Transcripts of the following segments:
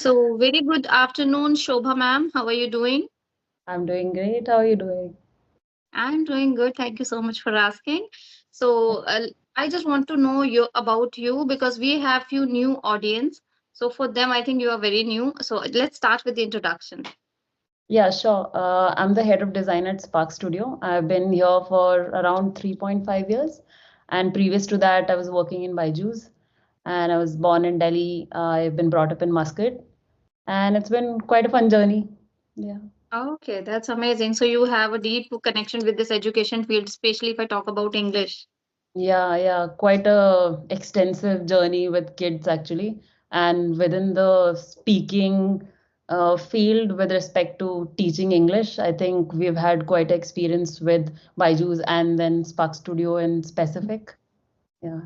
So, very good afternoon, Shobha ma'am. How are you doing? I'm doing great. How are you doing? I'm doing good. Thank you so much for asking. So, I just want to know you about you because we have few new audience. So, for them, I think you are very new. So, let's start with the introduction. Yeah, sure. I'm the head of design at Spark Studio. I've been here for around 3.5 years. And previous to that, I was working in Byju's. And I was born in Delhi. I've been brought up in Muscat. And it's been quite a fun journey. Yeah. Okay, that's amazing. So, you have a deep connection with this education field, especially if I talk about English. Yeah. Quite a extensive journey with kids actually. And within the speaking field with respect to teaching English, I think we've had quite experience with Byju's and then Spark Studio in specific. Yeah.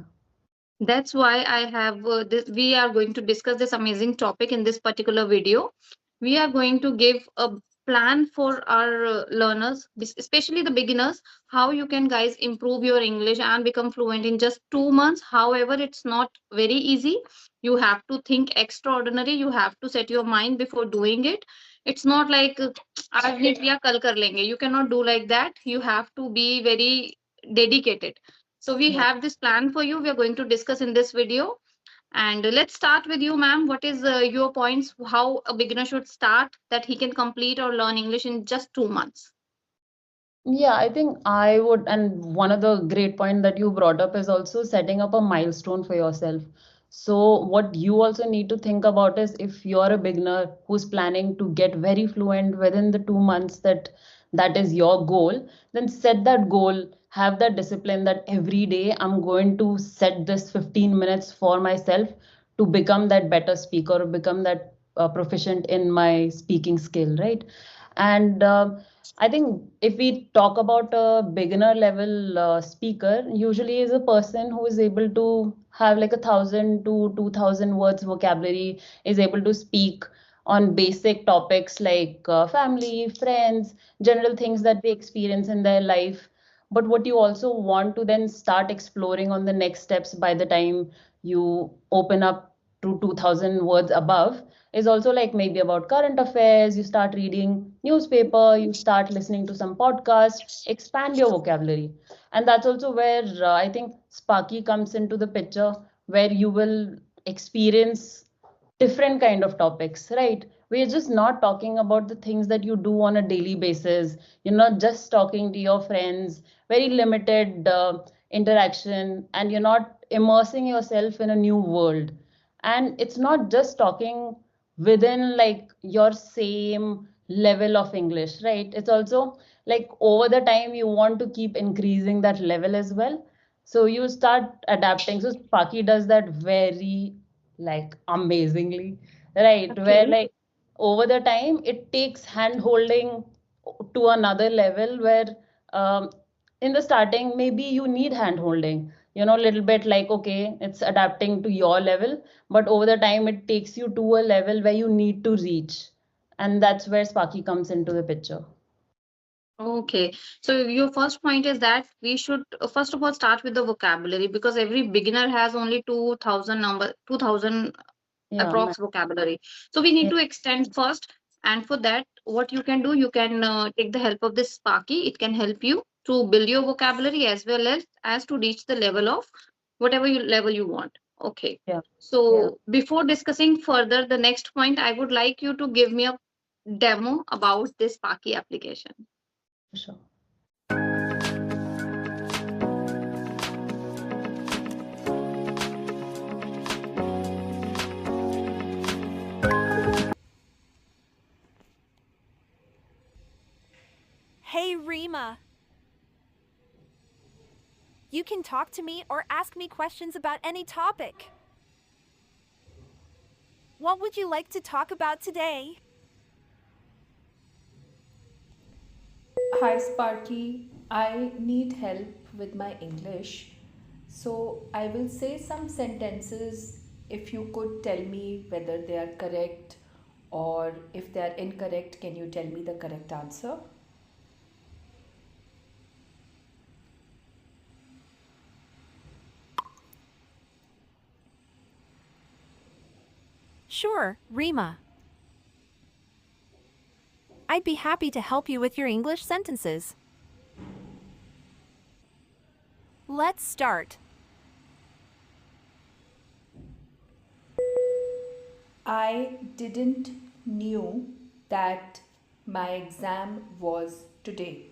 That's why I have this. We are going to discuss this amazing topic in this particular video. We are going to give a plan for our learners, especially the beginners, how you can guys improve your English and become fluent in just 2 months. However, it's not very easy. You have to think extraordinary. You have to set your mind before doing it. It's not like "आज नहीं किया, कल कर लेंगे." You cannot do like that. You have to be very dedicated. So we Yeah. have this plan for you. We are going to discuss in this video. And let's start with you, ma'am. What is your points? How a beginner should start that he can complete or learn English in just 2 months? Yeah, I think I would, and one of the great point that you brought up is also setting up a milestone for yourself. So what you also need to think about is if you're a beginner who's planning to get very fluent within the 2 months that is your goal, then set that goal, have that discipline that every day I'm going to set this 15 minutes for myself to become that better speaker or become that proficient in my speaking skill, right? And I think if we talk about a beginner level speaker, usually is a person who is able to have like 1,000 to 2,000 words vocabulary, is able to speak on basic topics like family, friends, general things that they experience in their life. But what you also want to then start exploring on the next steps by the time you open up to 2,000 words above is also like maybe about current affairs. You start reading newspaper, you start listening to some podcast, expand your vocabulary. And that's also where I think Sparky comes into the picture, where you will experience different kind of topics, right? We're just not talking about the things that you do on a daily basis. You're not just talking to your friends, very limited interaction, and you're not immersing yourself in a new world. And it's not just talking within like your same level of English, right? It's also like over the time you want to keep increasing that level as well. So you start adapting. So Sparky does that very like amazingly, right? Where Okay. like over the time it takes hand holding to another level where in the starting maybe you need hand holding, a little bit like okay, it's adapting to your level, but over the time it takes you to a level where you need to reach, and that's where Sparky comes into the picture. Okay. So your first point is that we should first of all start with the vocabulary because every beginner has only 2,000 Yeah, approx vocabulary. So we need yeah, to extend first. And for that, what you can do, you can take the help of this Sparky. It can help you to build your vocabulary as well as to reach the level of whatever level you want. Okay. yeah, yeah, So before discussing further the next point, I would like you to give me a demo about this Sparky application. for sure. Hey, Rima. You can talk to me or ask me questions about any topic. What would you like to talk about today? Hi Sparky, I need help with my English. So I will say some sentences. If you could tell me whether they are correct or if they are incorrect, can you tell me the correct answer? Sure, Rima. I'd be happy to help you with your English sentences. Let's start. I didn't knew that my exam was today.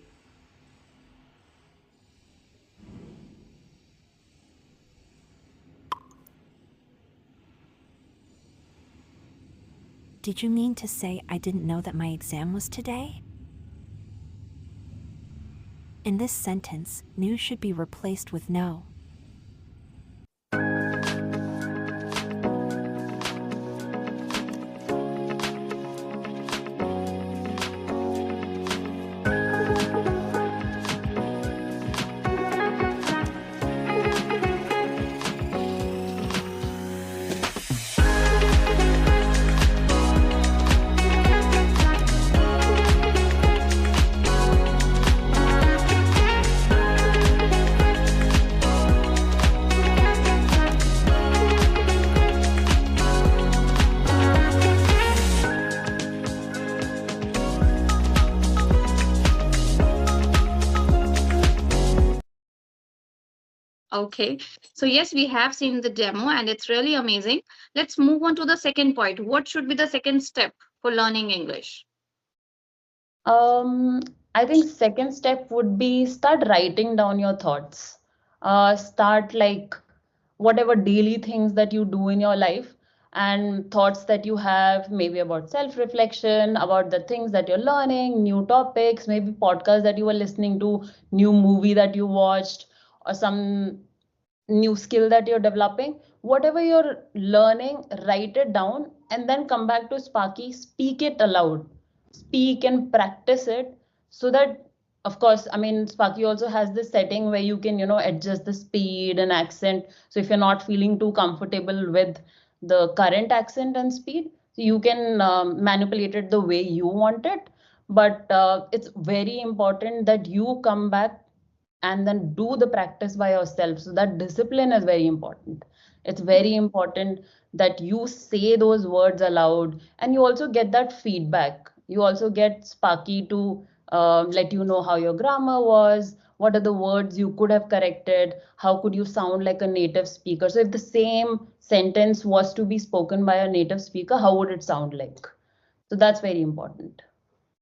Did you mean to say I didn't know that my exam was today? In this sentence, knew should be replaced with know. Okay, so yes, we have seen the demo and it's really amazing. Let's move on to the second point. What should be the second step for learning English? Um, I think second step would be start writing down your thoughts. Start like whatever daily things that you do in your life and thoughts that you have, maybe about self-reflection, about the things that you're learning, new topics, maybe podcasts that you were listening to, new movie that you watched, or some new skill that you're developing. Whatever you're learning, write it down and then come back to Sparky, speak it aloud, speak and practice it, so that, of course, I mean, Sparky also has this setting where you can, adjust the speed and accent. So if you're not feeling too comfortable with the current accent and speed, so you can manipulate it the way you want it. But it's very important that you come back and then do the practice by yourself. So that discipline is very important. It's very important that you say those words aloud and you also get that feedback. You also get Sparky to let you know how your grammar was, what are the words you could have corrected, how could you sound like a native speaker. So if the same sentence was to be spoken by a native speaker, how would it sound like? So that's very important.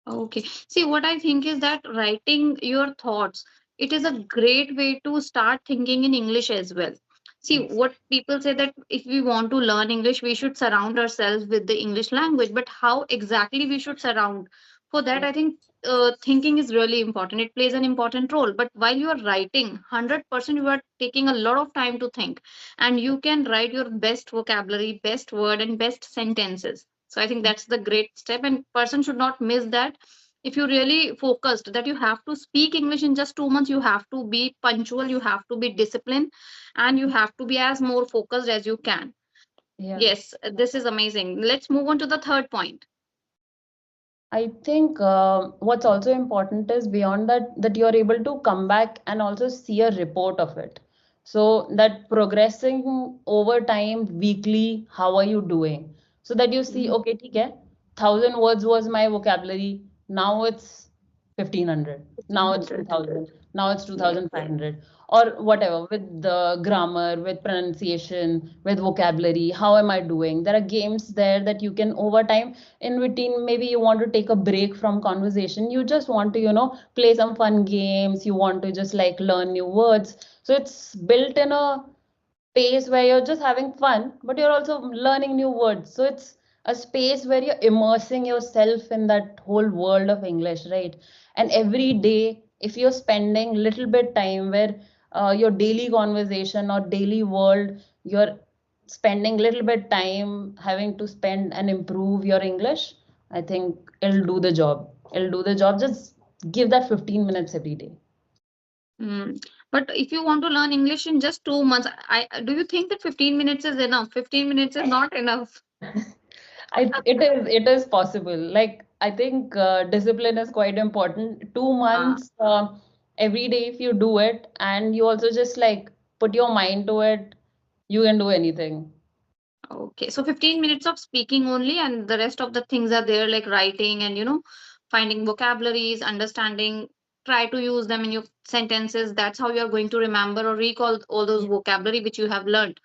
Okay. See, what I think is that writing your thoughts, it is a great way to start thinking in English as well. See, Yes. what people say that if we want to learn English, we should surround ourselves with the English language. But how exactly we should surround? For that, Yeah. I think thinking is really important. It plays an important role. But while you are writing, 100% you are taking a lot of time to think, and you can write your best vocabulary, best word, and best sentences. So I think that's the great step, and person should not miss that. If you really focused that you have to speak English in just 2 months, you have to be punctual, you have to be disciplined, and you have to be as more focused as you can. Yeah. Yes, this is amazing. Let's move on to the third point. I think what's also important is beyond that you're able to come back and also see a report of it. So that progressing over time, weekly, how are you doing? So that you see, Mhm. okay, ठीक है, 1,000 words was my vocabulary. Now it's 1,500. Now it's 100. 2,000. Now it's Yes. 2,500. Or whatever, with the grammar, with pronunciation, with vocabulary. How am I doing? There are games there that you can over time in between. Maybe you want to take a break from conversation, you just want to play some fun games, you want to just like learn new words. So it's built in a space where you're just having fun, but you're also learning new words. So it's a space where you're immersing yourself in that whole world of English, right? And every day, if you're spending little bit time where your daily conversation or daily world, you're spending little bit time having to spend and improve your English, I think it'll do the job. It'll do the job. Just give that 15 minutes every day. Mm. But if you want to learn English in just 2 months, do you think that 15 minutes is enough? 15 minutes is not enough. It is possible. Like I think discipline is quite important. 2 months every day, if you do it, and you also just like put your mind to it, you can do anything. Okay, so 15 minutes of speaking only, and the rest of the things are there, like writing and finding vocabularies, understanding, try to use them in your sentences. That's how you're going to remember or recall all those vocabulary which you have learned.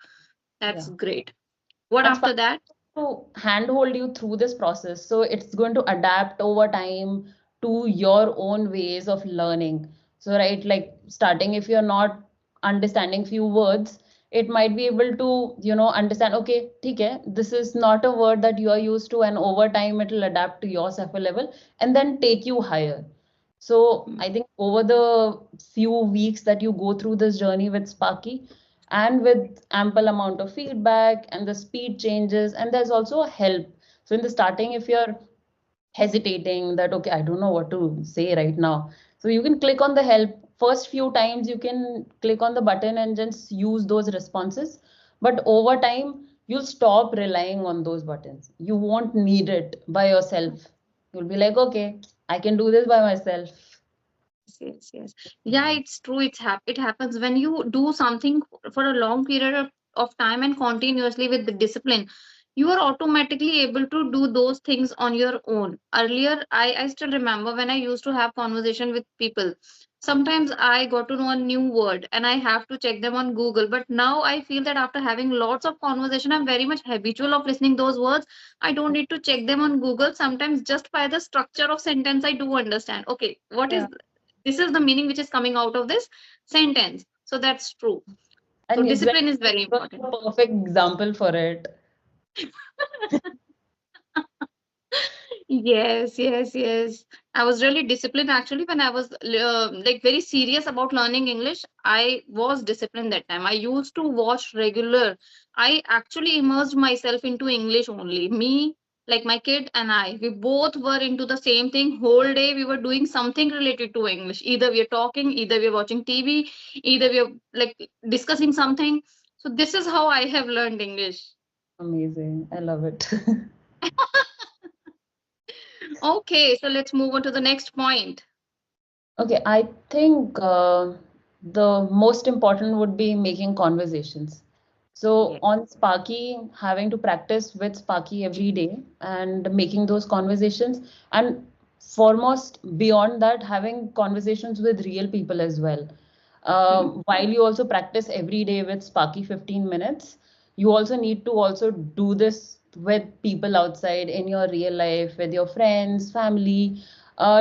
That's Yeah. great. What And after that? to handhold you through this process. So it's going to adapt over time to your own ways of learning. So, right, like starting, if you're not understanding few words, it might be able to, understand, okay, okay, this is not a word that you are used to, and over time it will adapt to your SEFA level and then take you higher. So Mm, I think over the few weeks that you go through this journey with Sparky, and with ample amount of feedback and the speed changes, and there's also a help. So in the starting, if you're hesitating that, okay, I don't know what to say right now, so you can click on the help. First few times you can click on the button and just use those responses, but over time you'll stop relying on those buttons. You won't need it by yourself. You'll be like, okay, I can do this by myself. yes, yes. Yeah, it's true. It happens when you do something for a long period of time and continuously with the discipline. You are automatically able to do those things on your own. Earlier, I still remember when I used to have conversation with people. Sometimes I got to know a new word and I have to check them on Google. But now I feel that after having lots of conversation, I'm very much habitual of listening those words. I don't need to check them on Google. Sometimes just by the structure of sentence, I do understand. Okay, what is Yeah. this is the meaning which is coming out of this sentence. So that's true. So And exactly, discipline is very you're important. the perfect example for it. Yes, yes, yes. I was really disciplined actually when I was like very serious about learning English. I was disciplined that time. I used to watch regular. I actually immersed myself into English only. Me, like my kid and I, we both were into the same thing. Whole day we were doing something related to English. Either we are talking, either we are watching TV, either we are like discussing something. So this is how I have learned English. Amazing. I love it. Okay, so let's move on to the next point. Okay, I think the most important would be making conversations. So Yeah. on Sparky, having to practice with Sparky every day and making those conversations, and foremost beyond that, having conversations with real people as well. Hmm. While you also practice every day with Sparky 15 minutes, you also need to also do this with people outside in your real life, with your friends, family.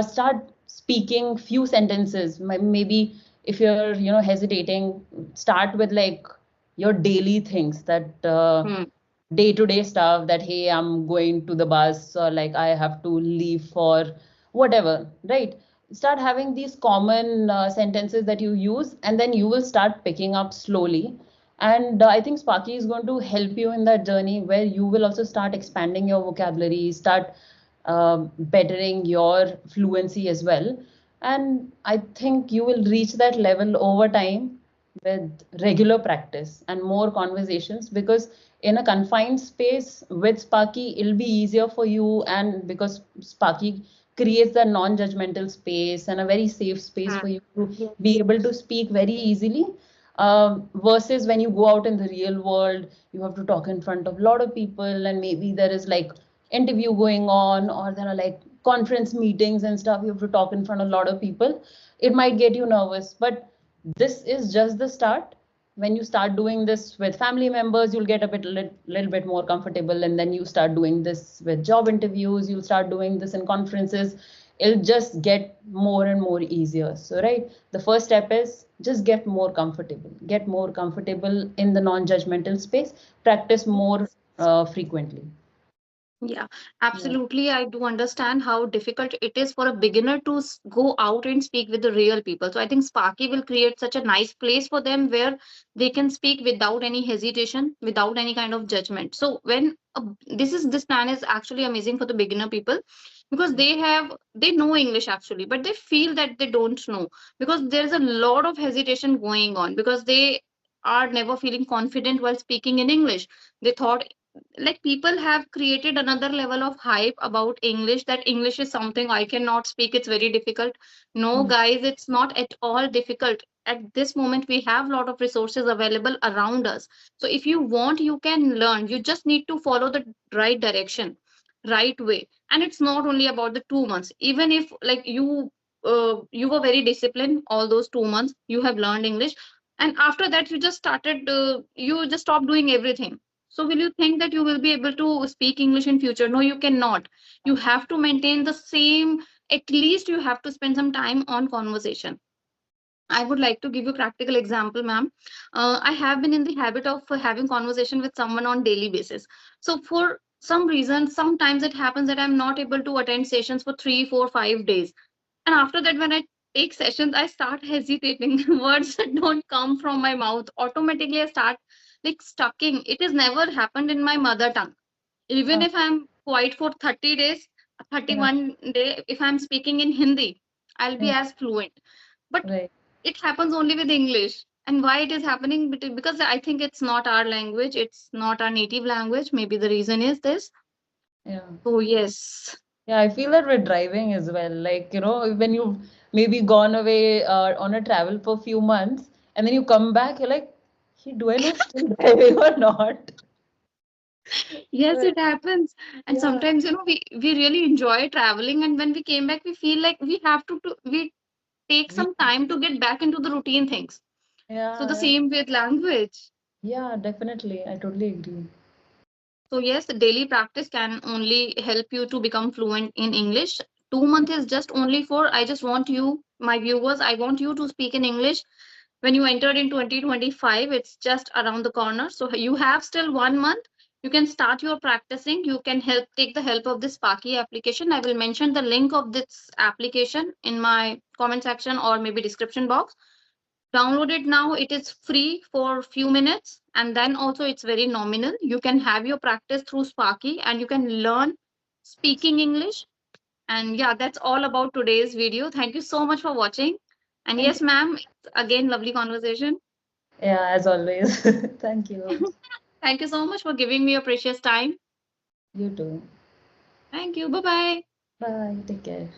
Start speaking few sentences. Maybe if you're, hesitating, start with like your daily things, that Hmm. day to day stuff, that hey, I'm going to the bus, or like I have to leave for whatever, right? Start having these common sentences that you use, and then you will start picking up slowly. And I think Sparky is going to help you in that journey, where you will also start expanding your vocabulary, start bettering your fluency as well. And I think you will reach that level over time with regular practice and more conversations, because in a confined space with Sparky, it'll be easier for you. And because Sparky creates a non-judgmental space and a very safe space Hmm. for you to Yes. be able to speak very easily. Versus when you go out in the real world, you have to talk in front of a lot of people, and maybe there is like interview going on, or there are like conference meetings and stuff. You have to talk in front of a lot of people. It might get you nervous, but this is just the start. When you start doing this with family members, you'll get a little bit more comfortable, and then you start doing this with job interviews, you'll start doing this in conferences. It'll just get more and more easier. So right, the first step is just get more comfortable in the non-judgmental space, practice more frequently. Yeah, Yeah. absolutely. I do understand how difficult it is for a beginner to go out and speak with the real people. So I think Sparky will create such a nice place for them where they can speak without any hesitation, without any kind of judgment. So when this plan is actually amazing for the beginner people because they know English actually, but they feel that they don't know because there's a lot of hesitation going on because they are never feeling confident while speaking in English. They thought like people have created another level of hype about English that English is something I cannot speak, it's very difficult. No Mm. guys, it's not at all difficult. At this moment we have a lot of resources available around us. So if you want, you can learn. You just need to follow the right direction. right way. And it's not only about the 2 months. Even if like you were very disciplined all those 2 months, you have learned English, and after that you just started you just stopped doing everything. So will you think that you will be able to speak English in future? No, you cannot. You have to maintain the same. At least you have to spend some time on conversation. I would like to give you a practical example, ma'am. I have been in the habit of having conversation with someone on daily basis. So for some reason, sometimes it happens that I'm not able to attend sessions for 3, 4, 5 days. And after that, when I take sessions, I start hesitating. Words don't come from my mouth. Automatically, I start like stucking. It has never happened in my mother tongue. Even Uh, if I'm quiet for 30 days, yeah, 31 day, if I'm speaking in Hindi, I'll be yeah, as fluent. But right. it happens only with English. And why it is happening? Because I think it's not our language, it's not our native language. Maybe the reason is this. Yeah. So yes. Yeah, I feel that with driving as well. Like, when you've maybe gone away on a travel for a few months and then you come back, you're like, "Hey, do I know still driving or not?" Yes, But it happens. And yeah, sometimes, we really enjoy traveling, and when we came back, we feel like we have to we take we, some time to get back into the routine things. So the yeah, yeah, same with language. yeah, definitely. I totally agree. So yes, daily practice can only help you to become fluent in English. 2 months is just only for, I just want you, my viewers, I want you to speak in English when you entered in 2025. It's just around the corner. So you have still 1 month. You can start your practicing. You can take the help of this Sparky application. I will mention the link of this application in my comment section or maybe description box. Download it now. It is free for few minutes, and then also it's very nominal. You can have your practice through Sparky and you can learn speaking English. And yeah, that's all about today's video. Thank you so much for watching. And Thank yes, you. ma'am, it's again lovely conversation. Yeah, as always. Thank you. Thank you so much for giving me your precious time. You too. Thank you. Bye bye. Bye. Take care.